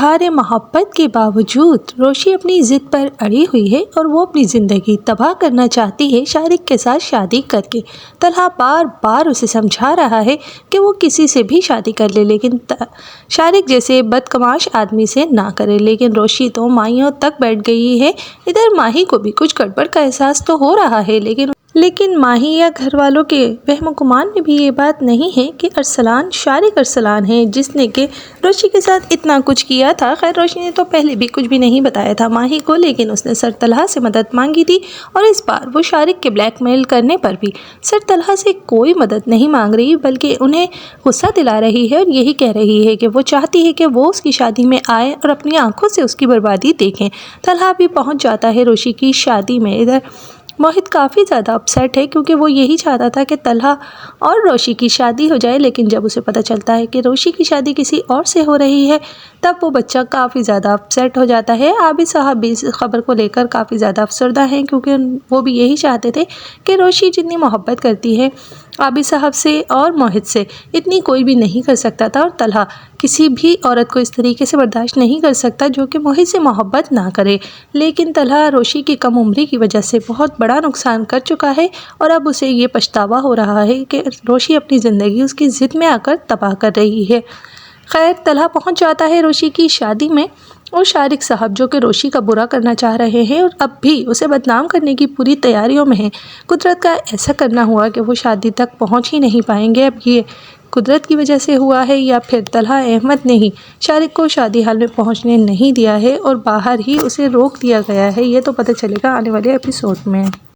इज़हार मोहब्बत के बावजूद रोशी अपनी ज़िद पर अड़ी हुई है और वो अपनी ज़िंदगी तबाह करना चाहती है शारिक के साथ शादी करके। तलहा बार बार उसे समझा रहा है कि वो किसी से भी शादी कर ले, लेकिन शारिक जैसे बदकमाश आदमी से ना करे। लेकिन रोशी तो माहियों तक बैठ गई है। इधर माही को भी कुछ गड़बड़ का एहसास तो हो रहा है, लेकिन माही या घर वालों के वहम गुमान में भी ये बात नहीं है कि अरसलान शारिक अरसलान है जिसने कि रोशी के साथ इतना कुछ किया था। खैर, रोशी ने तो पहले भी कुछ भी नहीं बताया था माही को, लेकिन उसने सर तलहा से मदद मांगी थी और इस बार वो शारिक के ब्लैकमेल करने पर भी सर तलहा से कोई मदद नहीं मांग रही, बल्कि उन्हें गुस्सा दिला रही है और यही कह रही है कि वो चाहती है कि वो उसकी शादी में आए और अपनी आंखों से उसकी बर्बादी देखें। तलहा भी पहुँच जाता है रोशी की शादी में। इधर मोहित काफ़ी ज़्यादा अपसेट है क्योंकि वो यही चाहता था कि तलहा और रोशी की शादी हो जाए, लेकिन जब उसे पता चलता है कि रोशी की शादी किसी और से हो रही है तब वो बच्चा काफ़ी ज़्यादा अपसेट हो जाता है। आबिद साहब भी इस खबर को लेकर काफ़ी ज़्यादा अफसरदा हैं क्योंकि वो भी यही चाहते थे कि रोशी जितनी मोहब्बत करती है आबिद साहब से और मोहित से, इतनी कोई भी नहीं कर सकता था, और तलहा किसी भी औरत को इस तरीके से बर्दाश्त नहीं कर सकता जो कि मोहित से मोहब्बत ना करे। लेकिन तलहा रोशी की कम उम्री की वजह से बहुत बड़ा नुकसान कर चुका है और अब उसे ये पछतावा हो रहा है कि रोशी अपनी ज़िंदगी उसकी ज़िद में आकर तबाह कर रही है। खैर, तलहा पहुंच जाता है रोशी की शादी में और शारिक साहब जो कि रोशी का बुरा करना चाह रहे हैं और अब भी उसे बदनाम करने की पूरी तैयारियों में हैं। कुदरत का ऐसा करना हुआ कि वो शादी तक पहुंच ही नहीं पाएंगे। अब ये कुदरत की वजह से हुआ है या फिर तलहा अहमद ने ही शारिक को शादी हाल में पहुंचने नहीं दिया है और बाहर ही उसे रोक दिया गया है, ये तो पता चलेगा आने वाले एपिसोड में।